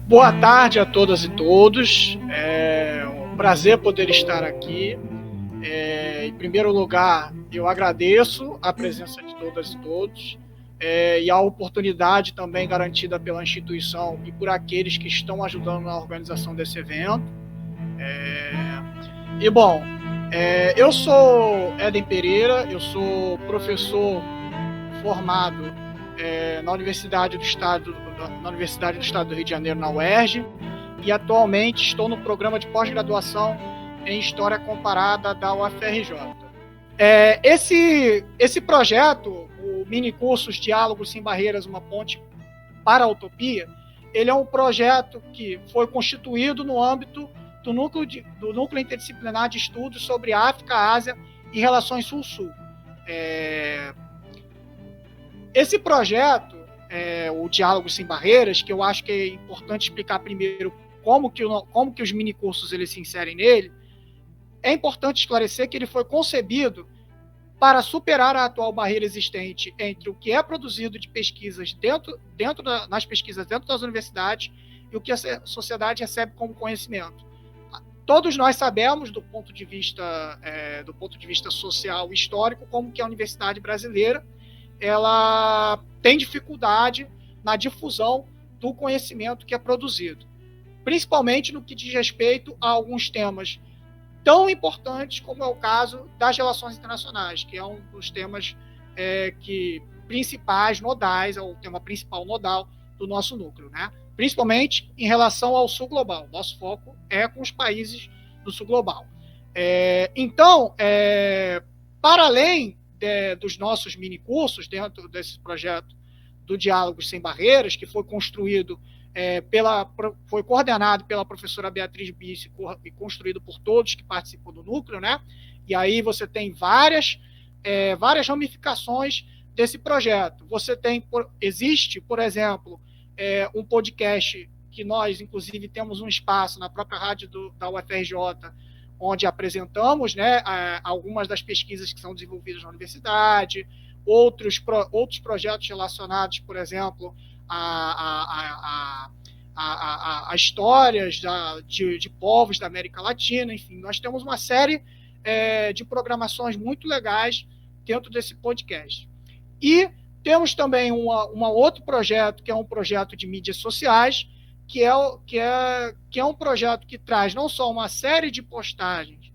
Boa tarde a todas e todos. É um prazer poder estar aqui. Em primeiro lugar, eu agradeço a presença de todas e todos e a oportunidade também garantida pela instituição e por aqueles que estão ajudando na organização desse evento. Eu sou Éden Pereira, eu sou professor formado na Universidade do Estado do Rio de Janeiro, na UERJ, e atualmente estou no programa de pós-graduação em História Comparada da UFRJ. Esse projeto, o Minicursos Diálogos Sem Barreiras, uma ponte para a utopia, ele é um projeto que foi constituído no âmbito do Núcleo Interdisciplinar de Estudos sobre África, Ásia e Relações Sul-Sul. Esse projeto, o Diálogo Sem Barreiras, que eu acho que é importante explicar primeiro como que os minicursos eles se inserem nele, é importante esclarecer que ele foi concebido para superar a atual barreira existente entre o que é produzido de pesquisas nas pesquisas dentro das universidades e o que a sociedade recebe como conhecimento. Todos nós sabemos, do ponto de vista social e histórico, como que a universidade brasileira ela tem dificuldade na difusão do conhecimento que é produzido, principalmente no que diz respeito a alguns temas tão importantes como é o caso das relações internacionais, que é um dos temas principais, nodais, é o tema principal nodal do nosso núcleo, né? Principalmente em relação ao sul global. Nosso foco é com os países do sul global. Para além dos nossos minicursos, dentro desse projeto do Diálogos Sem Barreiras, que foi construído foi coordenado pela professora Beatriz Bice e construído por todos que participam do núcleo, né? E aí você tem várias ramificações desse projeto. Existe, por exemplo, um podcast que nós, inclusive, temos um espaço na própria rádio da UFRJ, onde apresentamos, né, algumas das pesquisas que são desenvolvidas na universidade, outros projetos relacionados, por exemplo, a histórias de povos da América Latina. Enfim, nós temos uma série de programações muito legais dentro desse podcast. E temos também um outro projeto, que é um projeto de mídias sociais, que é um projeto que traz não só uma série de postagens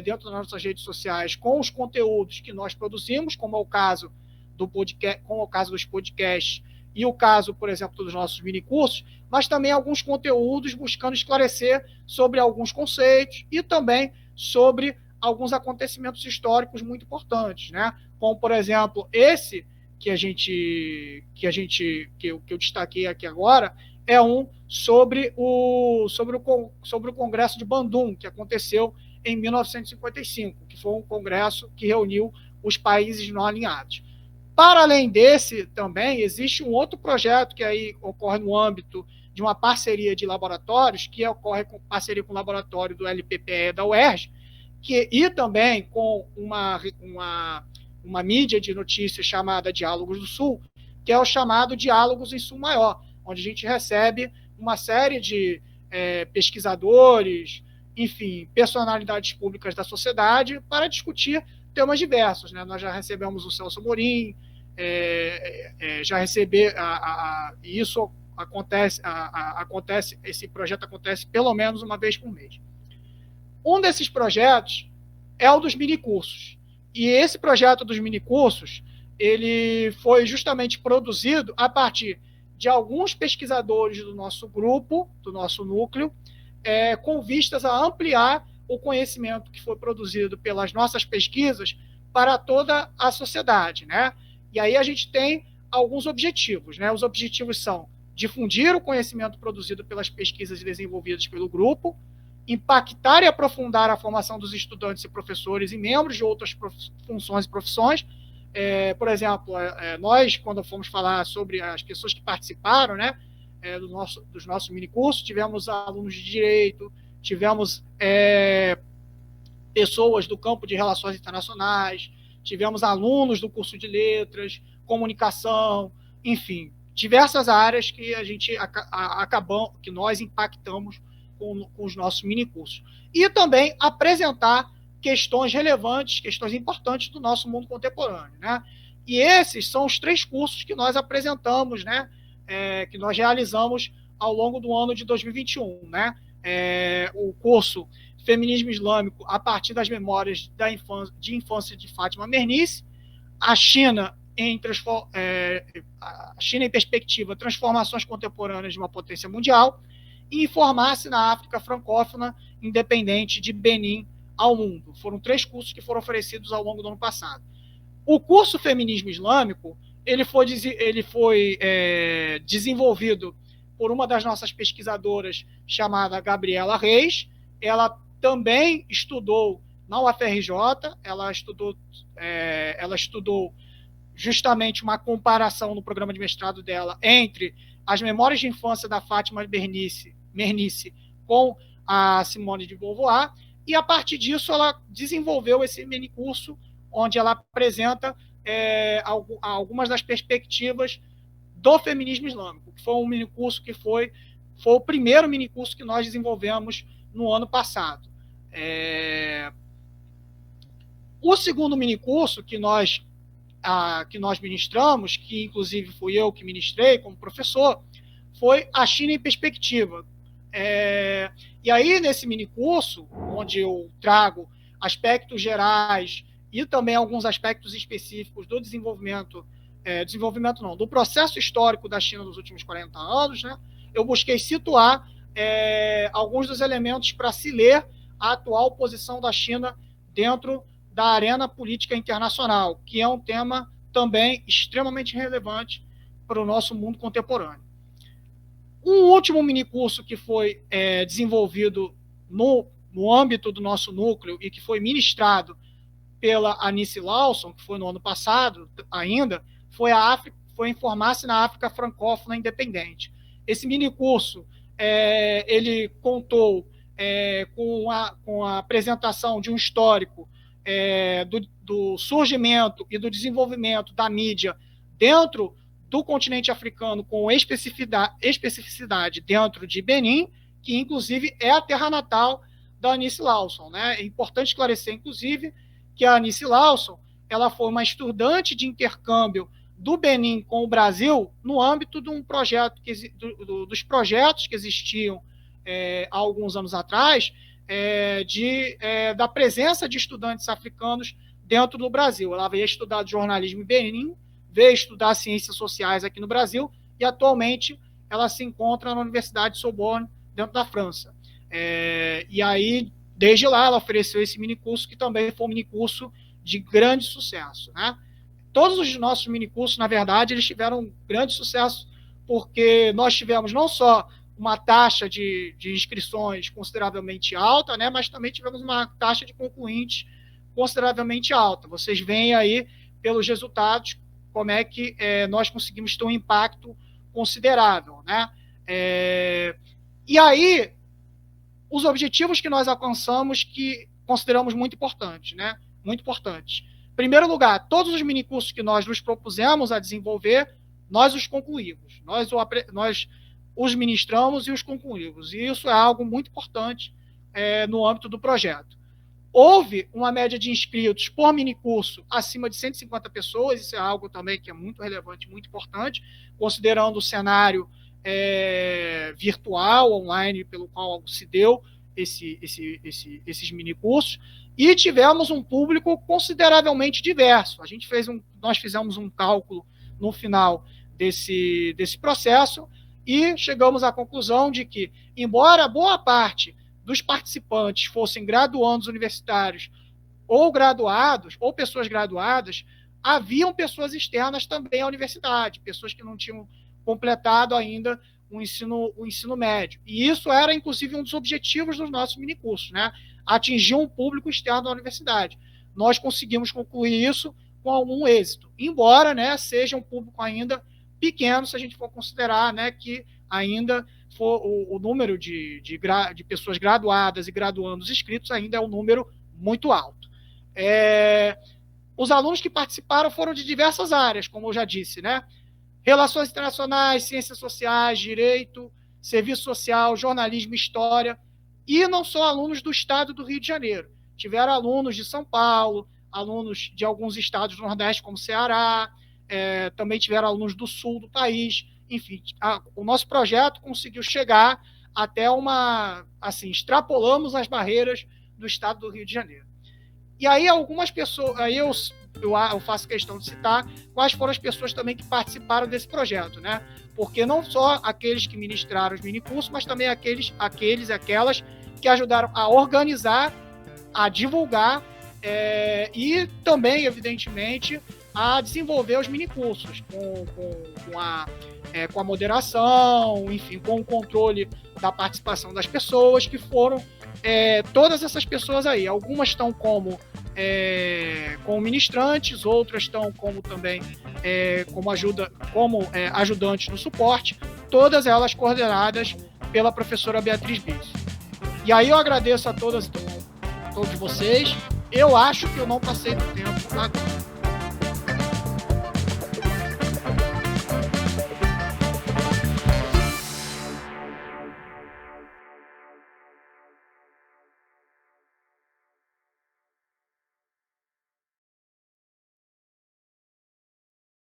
dentro das nossas redes sociais com os conteúdos que nós produzimos, como é o caso dos podcasts e o caso, por exemplo, dos nossos minicursos, mas também alguns conteúdos buscando esclarecer sobre alguns conceitos e também sobre alguns acontecimentos históricos muito importantes, né? Como, por exemplo, esse que eu destaquei aqui agora, é um sobre o Congresso de Bandung, que aconteceu em 1955, que foi um congresso que reuniu os países não alinhados. Para além desse, também existe um outro projeto que aí ocorre no âmbito de uma parceria de laboratórios, que ocorre com parceria com o laboratório do LPPE da UERJ, e também com uma mídia de notícias chamada Diálogos do Sul, que é o chamado Diálogos em Sul Maior, onde a gente recebe uma série de pesquisadores, enfim, personalidades públicas da sociedade para discutir temas diversos, né? Nós já recebemos o Celso Amorim, e isso acontece, esse projeto acontece pelo menos uma vez por mês. Um desses projetos é o dos minicursos. E esse projeto dos minicursos, ele foi justamente produzido a partir de alguns pesquisadores do nosso grupo, do nosso núcleo, com vistas a ampliar o conhecimento que foi produzido pelas nossas pesquisas para toda a sociedade, né? E aí a gente tem alguns objetivos, né? Os objetivos são difundir o conhecimento produzido pelas pesquisas desenvolvidas pelo grupo, impactar e aprofundar a formação dos estudantes e professores e membros de outras funções e profissões. Por exemplo, nós, quando fomos falar sobre as pessoas que participaram, né, dos nossos minicursos, tivemos alunos de direito, tivemos pessoas do campo de relações internacionais, tivemos alunos do curso de letras, comunicação, enfim, diversas áreas que a gente que nós impactamos com os nossos minicursos. E também apresentar questões relevantes, questões importantes do nosso mundo contemporâneo, né? E esses são os 3 cursos que nós apresentamos, né? Que nós realizamos ao longo do ano de 2021, né? O curso Feminismo Islâmico a partir das memórias de infância de Fátima Mernice, a China em perspectiva, transformações contemporâneas de uma potência mundial, e informar-se na África francófona independente de Benin ao mundo. Foram 3 cursos que foram oferecidos ao longo do ano passado. O curso Feminismo Islâmico ele foi desenvolvido por uma das nossas pesquisadoras chamada Gabriela Reis. Ela também estudou na UFRJ, ela estudou justamente uma comparação no programa de mestrado dela entre as memórias de infância da Fátima Mernice com a Simone de Beauvoir, e a partir disso ela desenvolveu esse minicurso onde ela apresenta algumas das perspectivas do feminismo islâmico, que foi um minicurso que foi o primeiro minicurso que nós desenvolvemos no ano passado. O segundo minicurso que nós ministramos, que inclusive fui eu que ministrei como professor, foi a China em Perspectiva. E aí, nesse minicurso, onde eu trago aspectos gerais e também alguns aspectos específicos do do processo histórico da China nos últimos 40 anos, né, eu busquei situar alguns dos elementos para se ler a atual posição da China dentro da arena política internacional, que é um tema também extremamente relevante para o nosso mundo contemporâneo. Um último minicurso que foi desenvolvido no âmbito do nosso núcleo e que foi ministrado pela Anice Lawson, que foi no ano passado ainda, foi Informar-se na África Francófona Independente. Esse minicurso ele contou com a apresentação de um histórico do surgimento e do desenvolvimento da mídia dentro do continente africano, com especificidade dentro de Benin, que inclusive é a terra natal da Anice Lawson, né? É importante esclarecer, inclusive, que a Anice Lawson ela foi uma estudante de intercâmbio do Benin com o Brasil no âmbito de um projeto dos projetos que existiam há alguns anos atrás, da presença de estudantes africanos dentro do Brasil. Ela veio estudar jornalismo em Benin, veio estudar ciências sociais aqui no Brasil, e atualmente ela se encontra na Universidade de Sorbonne, dentro da França. E aí, desde lá, ela ofereceu esse minicurso, que também foi um minicurso de grande sucesso, né? Todos os nossos minicursos, na verdade, eles tiveram um grande sucesso, porque nós tivemos não só uma taxa de inscrições consideravelmente alta, né, mas também tivemos uma taxa de concluintes consideravelmente alta. Vocês veem aí, pelos resultados, como é que nós conseguimos ter um impacto considerável, né? E aí, os objetivos que nós alcançamos, que consideramos muito importantes, né? Muito importantes. Em primeiro lugar, todos os minicursos que nós nos propusemos a desenvolver, nós os concluímos. Nós os ministramos e os concluímos. E isso é algo muito importante no âmbito do projeto. Houve uma média de inscritos por minicurso acima de 150 pessoas, isso é algo também que é muito relevante, muito importante, considerando o cenário virtual, online, pelo qual se deu esses minicursos, e tivemos um público consideravelmente diverso. Nós fizemos um cálculo no final desse processo e chegamos à conclusão de que, embora boa parte dos participantes fossem graduandos universitários ou graduados, ou pessoas graduadas, haviam pessoas externas também à universidade, pessoas que não tinham completado ainda o ensino médio. E isso era, inclusive, um dos objetivos dos nossos minicursos, né? Atingir um público externo da universidade. Nós conseguimos concluir isso com algum êxito, embora, né, seja um público ainda pequeno, se a gente for considerar, né, que ainda o número de pessoas graduadas e graduandos inscritos ainda é um número muito alto. Os alunos que participaram foram de diversas áreas, como eu já disse, né? Relações internacionais, ciências sociais, direito, serviço social, jornalismo, história, e não só alunos do estado do Rio de Janeiro. Tiveram alunos de São Paulo, alunos de alguns estados do Nordeste, como Ceará, também tiveram alunos do sul do país. Enfim, o nosso projeto conseguiu chegar até extrapolamos as barreiras do estado do Rio de Janeiro. E aí algumas pessoas, aí eu faço questão de citar quais foram as pessoas também que participaram desse projeto, né? Porque não só aqueles que ministraram os minicursos, mas também aqueles e aquelas que ajudaram a organizar, a divulgar e também, evidentemente, a desenvolver os minicursos com a moderação, enfim, com o controle da participação das pessoas, que foram todas essas pessoas aí. Algumas estão como ministrantes, outras estão como também como ajudantes no suporte, todas elas coordenadas pela professora Beatriz Bis. E aí eu agradeço a todos vocês. Eu acho que eu não passei do tempo agora.